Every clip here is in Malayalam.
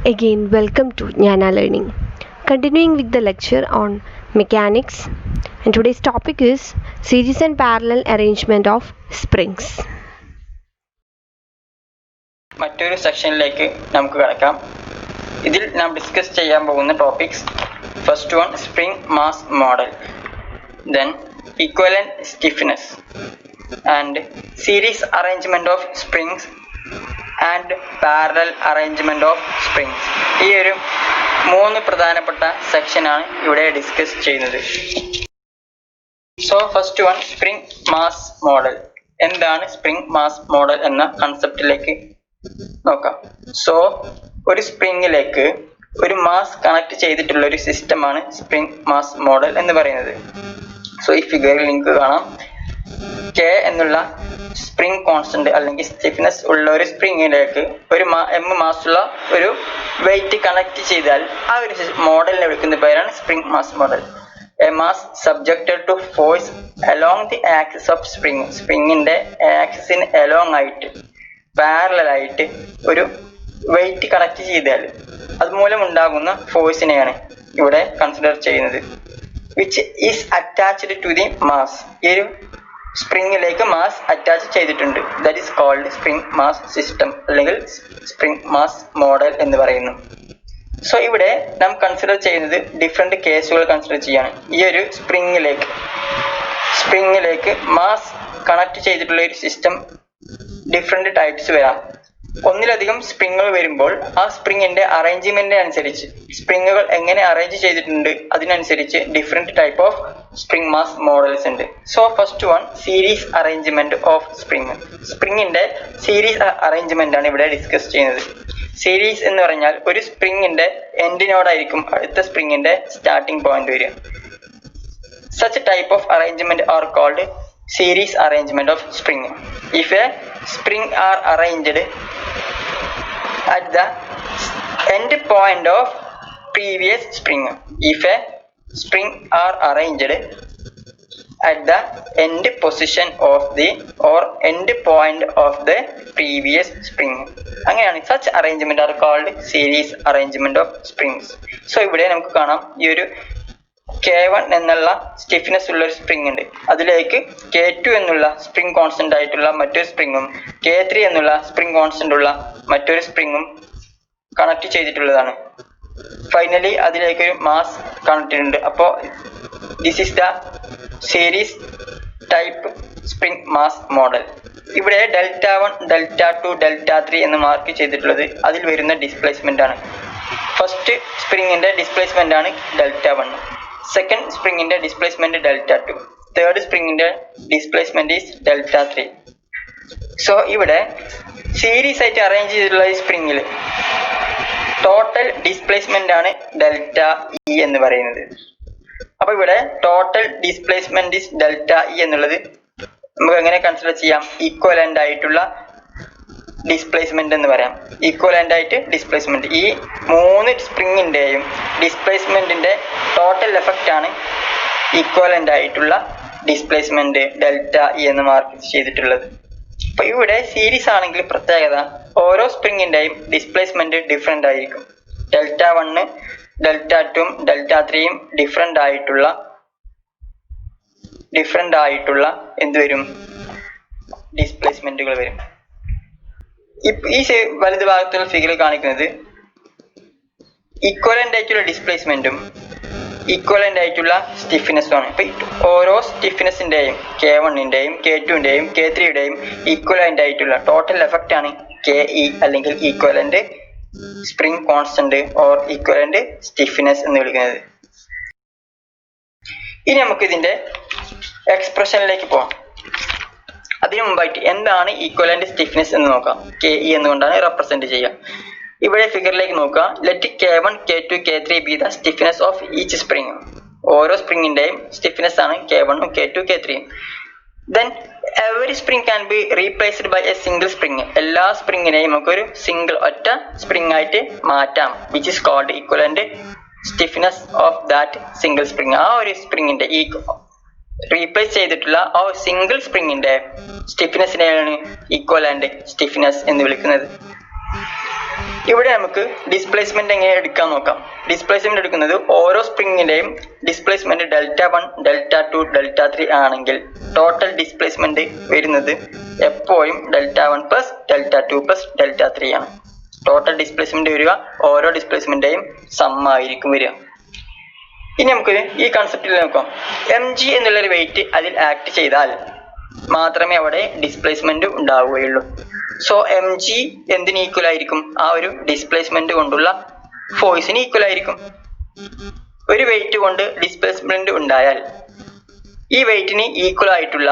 Again, welcome to Jnana Learning. Continuing with the lecture on mechanics, and today's topic is series and parallel arrangement of springs. മറ്റൊരു സെക്ഷനിലേക്ക് നമുക്ക് കടക്കാം. ഇതിൽ നാം ഡിസ്കസ് ചെയ്യാൻ പോകുന്ന topics first one spring mass model, then equivalent stiffness and series arrangement of springs and parallel arrangement of springs. ഈ ഒരു മൂന്ന് പ്രധാനപ്പെട്ട സെക്ഷനാണ് ഇവിടെ ഡിസ്കസ് ചെയ്യുന്നത്. So first one spring mass model. എന്താണ് സ്പ്രിംഗ് മാസ് മോഡൽ എന്ന കൺസെപ്റ്റിലേക്ക് നോക്കാം. സോ ഒരു സ്പ്രിങ്ങിലേക്ക് ഒരു മാസ് കണക്ട് ചെയ്തിട്ടുള്ള ഒരു സിസ്റ്റമാണ് സ്പ്രിംഗ് മാസ് മോഡൽ എന്ന് പറയുന്നത്. സോ ഈ ഫിഗറിൽ നിങ്ങൾക്ക് കാണാം, കെ എന്നുള്ള സ്പ്രിംഗ് കോൺസ്റ്റന്റ് അല്ലെങ്കിൽ സ്റ്റിഫ്നെസ് ഉള്ള ഒരു സ്പ്രിങ്ങിലേക്ക് ഒരു എം മാസുള്ള ഒരു വെയിറ്റ് കണക്ട് ചെയ്താൽ ആ ഒരു മോഡലിനെ വിളിക്കുന്ന പേരാണ് spring mass model. A mass subjected to force along the axis of spring. സ്പ്രിങ്ങിന്റെ ആക്സിസിന് അലോങ് ആയിട്ട് പാരലൽ ആയിട്ട് ഒരു വെയിറ്റ് കണക്ട് ചെയ്താൽ അതുമൂലം ഉണ്ടാകുന്ന ഫോഴ്സിനെയാണ് ഇവിടെ കൺസിഡർ ചെയ്യുന്നത്. Which is attached to the mass. ഈ ഒരു സ്പ്രിങ്ങിലേക്ക് മാസ് അറ്റാച്ച് ചെയ്തിട്ടുണ്ട്. That is called spring mass system അല്ലെങ്കിൽ സ്പ്രിംഗ് മാസ് മോഡൽ എന്ന് പറയുന്നു. സോ ഇവിടെ നാം കൺസിഡർ ചെയ്യുന്നത് ഡിഫറെന്റ് കേസുകൾ കൺസിഡർ ചെയ്യാണ്. ഈ ഒരു സ്പ്രിങ്ങിലേക്ക് മാസ് കണക്ട് ചെയ്തിട്ടുള്ള ഒരു സിസ്റ്റം ഡിഫറെന്റ് ടൈപ്സ് വരാം. ഒന്നിലധികം സ്പ്രിങ്ങുകൾ വരുമ്പോൾ ആ സ്പ്രിങ്ങിന്റെ അറേഞ്ച്മെന്റ് അനുസരിച്ച് സ്പ്രിങ്ങുകൾ എങ്ങനെ അറേഞ്ച് ചെയ്തിട്ടുണ്ട് അതിനനുസരിച്ച് different type of spring mass models ഉണ്ട്. So first one series arrangement of spring. സ്പ്രിങ്ങിന്റെ സീരീസ് അറേഞ്ച്മെന്റ് ആണ് ഇവിടെ ഡിസ്കസ് ചെയ്യുന്നത്. സീരീസ് എന്ന് പറഞ്ഞാൽ ഒരു സ്പ്രിങ്ങിന്റെ എൻഡിനോടായിരിക്കും അടുത്ത സ്പ്രിങ്ങിന്റെ സ്റ്റാർട്ടിംഗ് പോയിന്റ് വരിക. Such type of arrangement are called series arrangement of spring. If a spring are arranged at the end point of previous spring. If a spring are arranged at the end position of the or end point of the previous spring. അങ്ങനെയാണ് such arrangement are called series arrangement of springs. So ഇവിടെ നമുക്ക് കാണാം, ഈ ഒരു K1 എന്നുള്ള സ്റ്റിഫ്നെസ് ഉള്ള ഒരു സ്പ്രിംഗ് ഉണ്ട്. അതിലേക്ക് K2 എന്നുള്ള സ്പ്രിംഗ് കോൺസ്റ്റന്റ് ആയിട്ടുള്ള മറ്റൊരു സ്പ്രിങ്ങും K3 എന്നുള്ള സ്പ്രിംഗ് കോൺസ്റ്റന്റ് ഉള്ള മറ്റൊരു സ്പ്രിങ്ങും കണക്ട് ചെയ്തിട്ടുള്ളതാണ്. ഫൈനലി അതിലേക്ക് ഒരു മാസ് കണക്ട് ഉണ്ട്. അപ്പോൾ this is the series type spring mass model. ഇവിടെ Δ1, Δ2, Δ3 എന്ന് മാർക്ക് ചെയ്തിട്ടുള്ളത് അതിൽ വരുന്ന ഡിസ്പ്ലേസ്മെന്റ് ആണ്. ഫസ്റ്റ് സ്പ്രിങ്ങിന്റെ ഡിസ്പ്ലേസ്മെന്റ് ആണ് Δ1, സെക്കൻഡ് സ്പ്രിങ്ങിന്റെ ഡിസ്പ്ലേസ്മെന്റ് Δ2, തേർഡ് സ്പ്രിങ്ങിന്റെ ഡിസ്പ്ലേസ്മെന്റ് ഈസ് Δ3. സോ ഇവിടെ സീരീസ് ആയിട്ട് അറേഞ്ച് ചെയ്തിട്ടുള്ള ഈ സ്പ്രിങ്ങിൽ ടോട്ടൽ ഡിസ്പ്ലേസ്മെന്റ് ആണ് ΔE എന്ന് പറയുന്നത്. അപ്പൊ ഇവിടെ ടോട്ടൽ ഡിസ്പ്ലേസ്മെന്റ് ഈസ് ΔE എന്നുള്ളത് നമുക്ക് എങ്ങനെ കൺസിഡർ ചെയ്യാം? ഈക്വലന്റ് ആയിട്ടുള്ള ഡിസ്പ്ലേസ്മെന്റ് എന്ന് പറയാം. ഈക്വലന്റ് ആയിട്ട് ഡിസ്പ്ലേസ്മെന്റ്, ഈ മൂന്ന് സ്പ്രിങ്ങിന്റെയും ഡിസ്പ്ലേസ്മെന്റിന്റെ ടോട്ടൽ എഫക്റ്റ് ആണ് ഈക്വലന്റ് ആയിട്ടുള്ള ഡിസ്പ്ലേസ്മെന്റ് ΔE എന്ന് മാർക്ക് ചെയ്തിട്ടുള്ളത്. അപ്പൊ ഇവിടെ സീരീസ് ആണെങ്കിൽ പ്രത്യേകത, ഓരോ സ്പ്രിങ്ങിന്റെയും ഡിസ്പ്ലേസ്മെന്റ് ഡിഫറെന്റ് ആയിരിക്കും. Δ1, Δ2, Δ3 ഡിഫറെന്റ് ആയിട്ടുള്ള എന്ത് വരും? ഡിസ്പ്ലേസ്മെന്റുകൾ വരും. ഈ വലത് ഭാഗത്തുള്ള ഫിഗറിൽ കാണിക്കുന്നത് ഈക്വലന്റ് ആയിട്ടുള്ള ഡിസ്പ്ലേസ്മെന്റും ഈക്വലന്റ് ആയിട്ടുള്ള സ്റ്റിഫ്നെസ്സും ആണ്. ഇപ്പൊ ഓരോ സ്റ്റിഫ്നെസിന്റെയും K1ന്റെയും K2ന്റെയും K3യുടെയും ഈക്വലന്റ് ആയിട്ടുള്ള ടോട്ടൽ എഫക്റ്റ് ആണ് KE അല്ലെങ്കിൽ equivalent spring constant or equivalent stiffness എന്ന് വിളിക്കുന്നത്. ഇനി നമുക്ക് ഇതിന്റെ എക്സ്പ്രഷനിലേക്ക് പോകാം. അതിനു മുമ്പായിട്ട് എന്താണ് ഈക്വലന്റ് സ്റ്റിഫ്നെസ് എന്ന് നോക്കാം. KE എന്നുകൊണ്ടാണ് റെപ്രസെന്റ് ചെയ്യുക. ഇവിടെ ഫിഗറിലേക്ക് നോക്കുക. Let K1, K2, K3 be the stiffness of each spring. ഓരോ സ്പ്രിങ്ങിന്റെയും സ്റ്റിഫ്നെസ് ആണ് K1, K2, K3. Then every spring can be replaced by a single spring. എല്ലാ സ്പ്രിങ്ങിനെയും നമുക്കൊരു ഒറ്റ സ്പ്രിംഗ് ആയിട്ട് മാറ്റാം. Which is called equivalent stiffness of that single spring. ആ ഒരു സ്പ്രിങ്ങിന്റെ റീപ്ലേസ് ചെയ്തിട്ടുള്ള ആ സിംഗിൾ സ്പ്രിങ്ങിന്റെ സ്റ്റിഫ്നെസ്സിനെയാണ് ഈക്വലന്റ് സ്റ്റിഫ്നെസ് എന്ന് വിളിക്കുന്നത്. ഇവിടെ നമുക്ക് ഡിസ്പ്ലേസ്മെന്റ് എങ്ങനെ എടുക്കാൻ നോക്കാം. ഡിസ്പ്ലേസ്മെന്റ് എടുക്കുന്നത് ഓരോ സ്പ്രിങ്ങിന്റെയും ഡിസ്പ്ലേസ്മെന്റ് Δ1, Δ2, Δ3 ആണെങ്കിൽ ടോട്ടൽ ഡിസ്പ്ലേസ്മെന്റ് വരുന്നത് എപ്പോഴും Δ1 പ്ലസ് Δ2 പ്ലസ് Δ3 ആണ്. ടോട്ടൽ ഡിസ്പ്ലേസ്മെന്റ് വരിക ഓരോ ഡിസ്പ്ലേസ്മെന്റിന്റെയും സം ആയിരിക്കും വരിക. ഇനി നമുക്ക് ഈ കൺസെപ്റ്റിൽ നോക്കാം. mg എന്നുള്ളൊരു വെയിറ്റ് അതിൽ ആക്ട് ചെയ്താൽ മാത്രമേ അവിടെ ഡിസ്പ്ലേസ്മെന്റ് ഉണ്ടാവുകയുള്ളൂ. സോ mg എന്തിന് ഈക്വൽ ആയിരിക്കും? ആ ഒരു ഡിസ്പ്ലേസ്മെന്റ് കൊണ്ടുള്ള ഫോഴ്സിന് ഈക്വൽ ആയിരിക്കും. ഒരു വെയിറ്റ് കൊണ്ട് ഡിസ്പ്ലേസ്മെന്റ് ഉണ്ടായാൽ ഈ വെയിറ്റിന് ഈക്വൽ ആയിട്ടുള്ള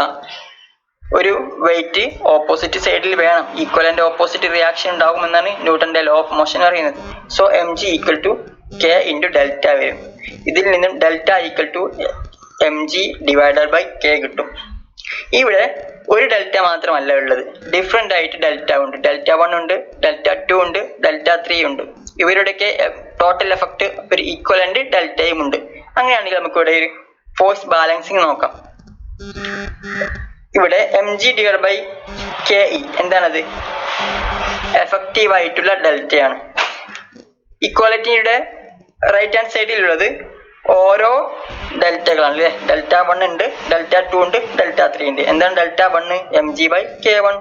ഒരു വെയിറ്റ് ഓപ്പോസിറ്റ് സൈഡിൽ വേണം. ഈക്വൽ ഓപ്പോസിറ്റ് റിയാക്ഷൻ ഉണ്ടാകുമെന്നാണ് ന്യൂട്ടന്റെ ലോ ഓഫ് മോഷൻ പറയുന്നത്. So mg equal to k into delta വരും. ഇതിൽ നിന്നും delta equal to mg divided by k കിട്ടും. ഇവിടെ ഒരു ഡെൽറ്റ മാത്രമല്ല ഉള്ളത്, ഡിഫറെന്റ് ആയിട്ട് ഡെൽറ്റ ഉണ്ട്. Δ1 ഉണ്ട്, Δ2 ഉണ്ട്, Δ3 ഉണ്ട്. ഇവരുടെയൊക്കെ ടോട്ടൽ എഫക്ട് ഒരു ഈക്വലന്റ് ഡെൽറ്റയും ഉണ്ട്. അങ്ങനെയാണെങ്കിൽ നമുക്ക് ഇവിടെ ഒരു ഫോഴ്സ് ബാലൻസിങ് നോക്കാം. ഇവിടെ mg ഡിവൈഡ് ബൈ ke എന്താണത്? എഫക്റ്റീവ് ആയിട്ടുള്ള ഡെൽറ്റയാണ്. ഇക്വാലിറ്റിയുടെ റൈറ്റ് ഹാൻഡ് സൈഡിലുള്ളത് ഓരോ ഡെൽറ്റകളാണ് അല്ലേ. Δ1 ഉണ്ട്, Δ2 ഉണ്ട്, Δ3 ഉണ്ട്. എന്താണ് Δ1? mg by k1.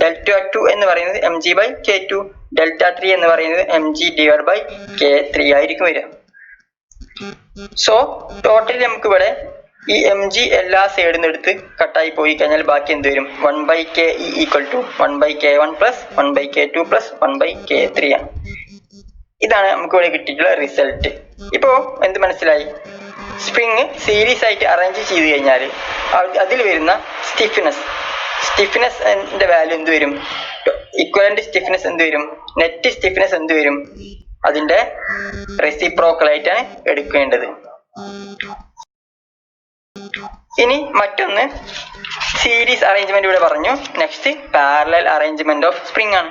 Δ2 എന്ന് പറയുന്നത് mg ബൈ k2. Δ3 എന്ന് പറയുന്നത് mg ഡിവൈഡ് ബൈ k3 ആയിരിക്കും വരിക. സോ ടോട്ടലി നമുക്ക് ഇവിടെ ഈ mg എല്ലാ സൈഡിൽ നിന്ന് എടുത്ത് കട്ടായി പോയി കഴിഞ്ഞാൽ ബാക്കി എന്ത് വരും? 1 by ke equal to 1 by k1 plus 1 by k2 plus 1 by k3 ആണ്. ഇതാണ് നമുക്ക് ഇവിടെ കിട്ടിയിട്ടുള്ള റിസൾട്ട്. ഇപ്പോ എന്ത് മനസ്സിലായി? സ്പ്രിങ് സീരീസ് ആയിട്ട് അറേഞ്ച് ചെയ്ത് കഴിഞ്ഞാൽ അതിൽ വരുന്ന സ്റ്റിഫ്നെസ് വാല്യൂ എന്ത് വരും? ഇക്വലന്റ് സ്റ്റിഫ്നെസ് എന്ത് വരും? നെറ്റ് സ്റ്റിഫ്നെസ് എന്ത് വരും? അതിന്റെ റെസിപ്രോക്കൽ ആയിട്ടാണ് എടുക്കേണ്ടത്. ഇനി മറ്റൊന്ന് സീരീസ് അറേഞ്ച്മെന്റ് ഇവിടെ പറഞ്ഞു. Next parallel arrangement of spring ആണ്.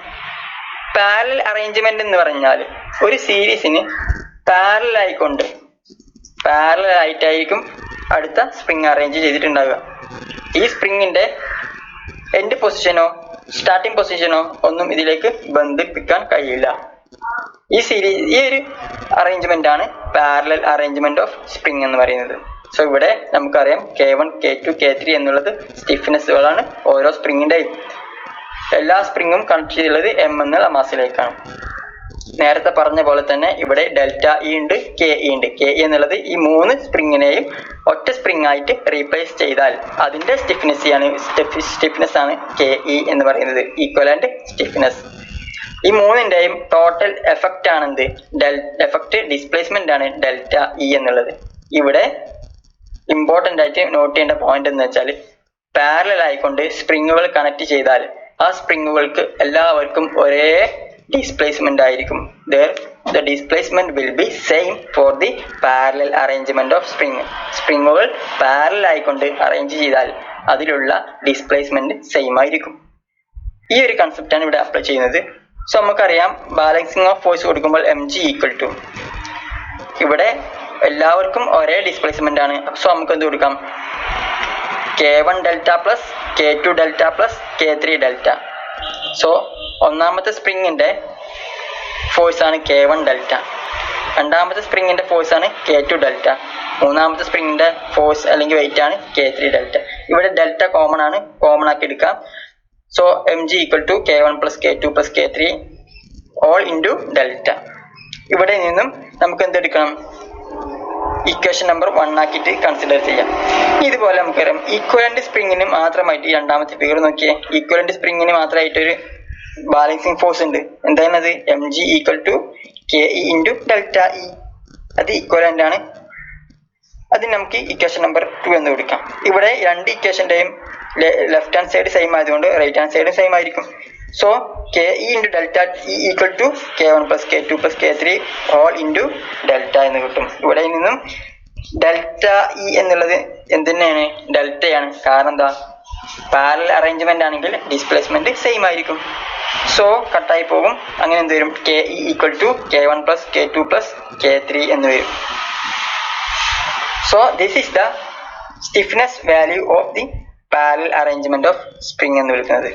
പാരലൽ അറേഞ്ച്മെന്റ് എന്ന് പറഞ്ഞാൽ ഒരു സീരീസിന് പാരലൽ ആയിട്ടായിരിക്കും അടുത്ത സ്പ്രിങ് അറേഞ്ച് ചെയ്തിട്ടുണ്ടാവുക. ഈ സ്പ്രിങ്ങിന്റെ എൻഡ് പൊസിഷനോ സ്റ്റാർട്ടിംഗ് പൊസിഷനോ ഒന്നും ഇതിലേക്ക് ബന്ധിപ്പിക്കാൻ കഴിയില്ല. ഈ ഒരു അറേഞ്ച്മെന്റ് ആണ് പാരലൽ അറേഞ്ച്മെന്റ് ഓഫ് സ്പ്രിങ് എന്ന് പറയുന്നത്. സോ ഇവിടെ നമുക്കറിയാം k1, k2, k3 എന്നുള്ളത് സ്റ്റിഫ്നെസ്സുകളാണ് ഓരോ സ്പ്രിങ്ങിന്റെയും. എല്ലാ സ്പ്രിങ്ങും കണക്ട് ചെയ്തുള്ളത് m എന്നുള്ള മാസിലേക്കാണ്. നേരത്തെ പറഞ്ഞ പോലെ തന്നെ ഇവിടെ ഡെൽറ്റ ഇ ഉണ്ട്, ke ഉണ്ട്. ke എന്നുള്ളത് ഈ മൂന്ന് സ്പ്രിങ്ങിനെയും ഒറ്റ സ്പ്രിങ് ആയിട്ട് റീപ്ലേസ് ചെയ്താൽ അതിന്റെ സ്റ്റിഫ്നെസ് ആണ് ke എന്ന് പറയുന്നത്, ഈക്വലന്റ് സ്റ്റിഫ്നെസ്. ഈ മൂന്നിന്റെയും ടോട്ടൽ എഫക്റ്റ് ആണെന്ത്? എഫക്റ്റ് ഡിസ്പ്ലേസ്മെന്റ് ആണ് ഡെൽറ്റ ഇ എന്നുള്ളത്. ഇവിടെ ഇമ്പോർട്ടന്റ് ആയിട്ട് നോട്ട് ചെയ്യേണ്ട പോയിന്റ് എന്ന് വെച്ചാൽ പാരലൽ ആയിക്കൊണ്ട് സ്പ്രിങ്ങുകൾ കണക്ട് ചെയ്താൽ ആ സ്പ്രിങ്ങുകൾക്ക് എല്ലാവർക്കും ഒരേ ഡിസ്പ്ലേസ്മെന്റ് ആയിരിക്കും. The displacement will be same for the parallel arrangement of spring. സ്പ്രിങ്ങുകൾ പാരലൽ ആയിക്കൊണ്ട് അറേഞ്ച് ചെയ്താൽ അതിലുള്ള ഡിസ്പ്ലേസ്മെന്റ് സെയിം ആയിരിക്കും. ഈ ഒരു കൺസെപ്റ്റ് ആണ് ഇവിടെ അപ്ലൈ ചെയ്യുന്നത്. സോ നമുക്കറിയാം ബാലൻസിങ് ഓഫ് ഫോഴ്സ് കൊടുക്കുമ്പോൾ mg ഈക്വൽ ടു ഇവിടെ എല്ലാവർക്കും ഒരേ ഡിസ്പ്ലേസ്മെന്റ് ആണ്. സോ നമുക്ക് എന്ത് കൊടുക്കാം? k1 delta plus k2 delta plus k3 delta. So ഒന്നാമത്തെ സ്പ്രിങ്ങിന്റെ ഫോഴ്സ് ആണ് k1 ഡെൽറ്റ, രണ്ടാമത്തെ സ്പ്രിങ്ങിന്റെ ഫോഴ്സ് ആണ് k2 ഡെൽറ്റ, മൂന്നാമത്തെ സ്പ്രിങ്ങിന്റെ ഫോഴ്സ് അല്ലെങ്കിൽ വെയിറ്റ് ആണ് k3 ഡെൽറ്റ. ഇവിടെ ഡെൽറ്റ കോമൺ ആണ്, കോമൺ ആക്കി എടുക്കാം. So mg equal to k1 plus k2 plus k3 all into delta. ഇവിടെ നിന്നും നമുക്ക് എന്തെടുക്കണം? ഇക്വേഷൻ നമ്പർ 1 ആക്കിയിട്ട് കൺസിഡർ ചെയ്യാം. ഇതുപോലെ നമുക്കറിയാം ഈക്വലന്റ് സ്പ്രിങ്ങിന് മാത്രമായിട്ട്, ഈ രണ്ടാമത്തെ ഫിഗർ നോക്കിയേ, ഈക്വലന്റ് സ്പ്രിങ്ങിന് മാത്രമായിട്ട് ഒരു ബാലൻസിങ് ഫോഴ്സ് ഉണ്ട്. എന്താണത്? mg equal to ke into delta e. അത് ഈക്വലന്റ് ആണ്. അത് നമുക്ക് ഇക്വേഷൻ നമ്പർ 2 എന്ന് കൊടുക്കാം. ഇവിടെ രണ്ട് ഇക്വേഷന്റെയും ലെഫ്റ്റ് ഹാൻഡ് സൈഡ് സെയിം ആയതുകൊണ്ട് റൈറ്റ് ഹാൻഡ് സൈഡ് സെയിം ആയിരിക്കും. So ke into delta e equal to k1 plus k2 plus k3 all into delta എന്ന് കിട്ടും. ഇവിടെ നിന്നും ഡെൽറ്റ ഇ എന്നുള്ളത് എന്തിനാണ്? ഡെൽറ്റയാണ്. കാരണം എന്താ? പാരലൽ അറേഞ്ച്മെന്റ് ആണെങ്കിൽ ഡിസ്പ്ലേസ്മെന്റ് സെയിം ആയിരിക്കും. സോ കട്ടായി പോകും. അങ്ങനെ എന്ത് വരും? ke equal to k1 plus k2 plus k3 എന്ന് വരും. So this is the stiffness value of the parallel arrangement of spring എന്ന് വിളിക്കുന്നത്.